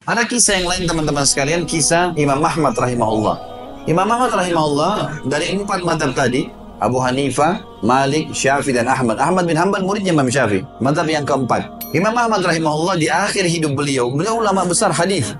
Ada kisah yang lain teman-teman sekalian, kisah Imam Ahmad rahimahullah. Imam Ahmad rahimahullah dari empat mazhab tadi, Abu Hanifah, Malik, Syafi'i dan Ahmad. Ahmad bin Hanbal muridnya Imam Syafi'i, mazhab yang keempat. Imam Ahmad rahimahullah di akhir hidup beliau ulama besar hadis.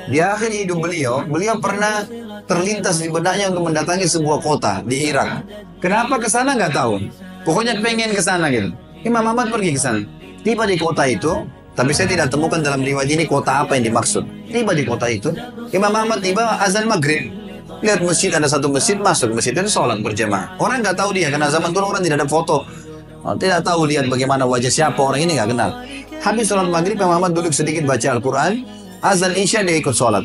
Di akhir hidup beliau pernah terlintas di benaknya untuk mendatangi sebuah kota di Irak. Kenapa ke sana nggak tahu. Pokoknya pengen ke sana gitu. Imam Ahmad pergi ke sana. Tiba di kota itu, tapi saya tidak temukan dalam riwayat ini kota apa yang dimaksud. Tiba di kota itu, Imam Ahmad tiba azan maghrib. Lihat masjid, ada satu masjid, masuk masjid dan sholat berjamaah. Orang nggak tahu dia, karena zaman dulu orang tidak ada foto. Tidak tahu lihat bagaimana wajah siapa, orang ini nggak kenal. Habis sholat maghrib, Imam Ahmad duduk sedikit baca Al-Quran. Azan Isya dia ikut sholat.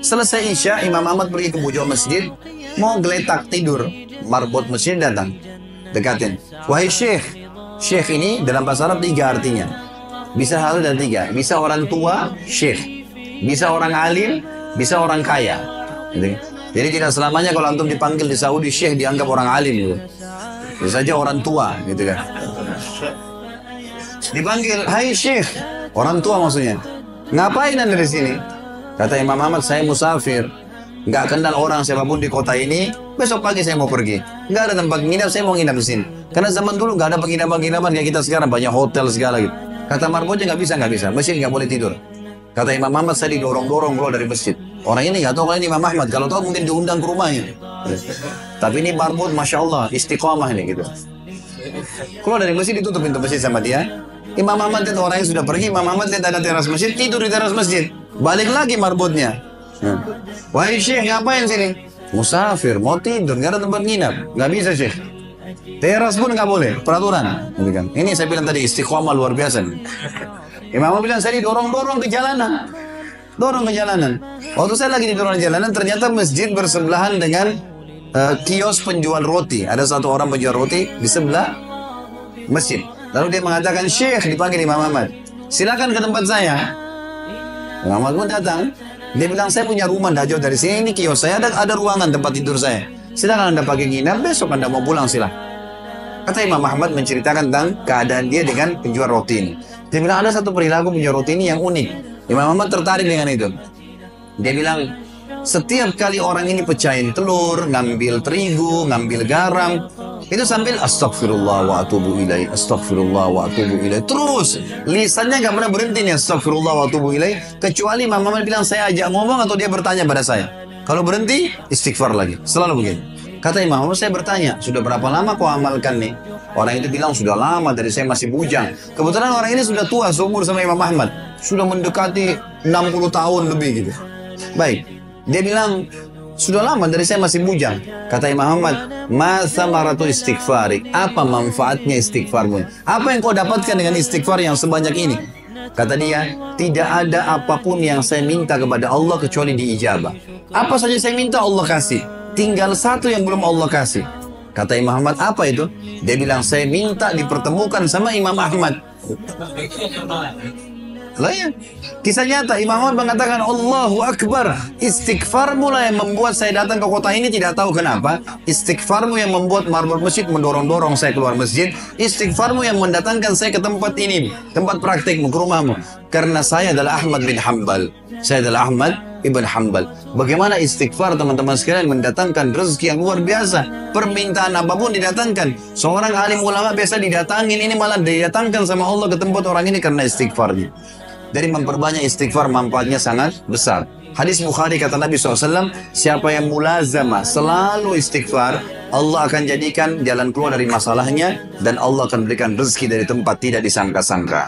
Selesai Isya, Imam Ahmad pergi ke pojok masjid. Mau geletak tidur. Marbot masjid datang. Dekatin. Wahai Syekh. Syekh ini dalam bahasa Arab tiga artinya. Bisa hal dan tiga. Bisa orang tua, Syekh. Bisa orang alim, bisa orang kaya. Jadi tidak selamanya kalau antum dipanggil di Saudi Syekh dianggap orang alim gitu. Bisa saja orang tua gitu kan. Dipanggil, hai Syekh. Orang tua maksudnya. Ngapain anda di sini? Kata Imam Ahmad, saya musafir. Nggak kenal orang siapapun di kota ini. Besok pagi saya mau pergi. Nggak ada tempat nginap, saya mau nginap di sini. Karena zaman dulu nggak ada penginapan-penginapan kayak kita sekarang, banyak hotel segala gitu. Kata marbotnya nggak bisa. Masjid nggak boleh tidur. Kata Imam Ahmad, saya didorong-dorong keluar dari masjid. Orang ini nggak tahu kalau ini Imam Ahmad. Kalau tahu mungkin diundang ke rumahnya. Tapi ini marbot, masya Allah, istiqomah ini gitu. Keluar dari masjid, ditutup pintu masjid sama dia. Imam Ahmad itu orang yang sudah pergi. Imam Ahmad lihat ada teras masjid, tidur di teras masjid. Balik lagi marbotnya. Wahai Syekh, ngapain sini? Musafir, mau tidur, nggak ada tempat nginap. Nggak bisa Syekh. Teras pun nggak boleh, peraturan. Ini saya bilang tadi istiqomah luar biasa. Imam Ahmad bilang, saya didorong-dorong ke jalanan. Dorong ke jalanan. Waktu saya lagi didorong ke jalanan, ternyata masjid bersebelahan dengan kios penjual roti. Ada satu orang penjual roti di sebelah masjid. Lalu dia mengatakan, Syekh, dipanggil Imam Ahmad. Silakan ke tempat saya. Imam Ahmad pun datang. Dia bilang, saya punya rumah tidak jauh dari sini. Ini kios saya, ada ruangan tempat tidur saya. Silakan anda pakai nginap, besok anda mau pulang silakan. Kata Imam Ahmad menceritakan tentang keadaan dia dengan penjual roti ini. Dia bilang, ada satu perilaku penjual roti ini yang unik. Imam Ahmad tertarik dengan itu. Dia bilang, setiap kali orang ini pecahin telur, ngambil terigu, ngambil garam, itu sambil astagfirullah wa atubu ilaih, astagfirullah wa atubu ilaih. Terus, lisannya gak pernah berhenti nih, astagfirullah wa atubu ilaih. Kecuali Imam Ahmad bilang, saya ajak ngomong atau dia bertanya pada saya. Kalau berhenti, istighfar lagi. Selalu begini. Kata Imam Ahmad, saya bertanya, sudah berapa lama kau amalkan nih? Orang itu bilang, sudah lama, dari saya masih bujang. Kebetulan orang ini sudah tua, seumur sama Imam Ahmad. Sudah mendekati 60 tahun lebih gitu. Baik, dia bilang, sudah lama dari saya masih bujang. Kata Imam Ahmad, ma samaratu istighfarik. Apa manfaatnya istighfarmu? Apa yang kau dapatkan dengan istighfar yang sebanyak ini? Kata dia, tidak ada apapun yang saya minta kepada Allah kecuali diijabah. Apa saja saya minta Allah kasih. Tinggal satu yang belum Allah kasih. Kata Imam Ahmad, apa itu? Dia bilang, saya minta dipertemukan sama Imam Ahmad. Lah ya, kisah nyata. Imam Ahmad mengatakan, Allahu Akbar. Istighfarmu lah yang membuat saya datang ke kota ini, tidak tahu kenapa. Istighfarmu yang membuat marbot masjid mendorong-dorong saya keluar masjid. Istighfarmu yang mendatangkan saya ke tempat ini, tempat praktikmu, ke rumahmu. Karena saya adalah Ahmad bin Hanbal. Saya adalah Ahmad Ibn Hanbal. Bagaimana istighfar teman-teman sekalian mendatangkan rezeki yang luar biasa. Permintaan apapun didatangkan. Seorang alim ulama biasa didatangin, ini malah didatangkan sama Allah ke tempat orang ini karena istighfarnya. Dari memperbanyak istighfar manfaatnya sangat besar. Hadis Bukhari kata Nabi SAW, siapa yang mulazamah selalu istighfar, Allah akan jadikan jalan keluar dari masalahnya dan Allah akan berikan rezeki dari tempat tidak disangka-sangka.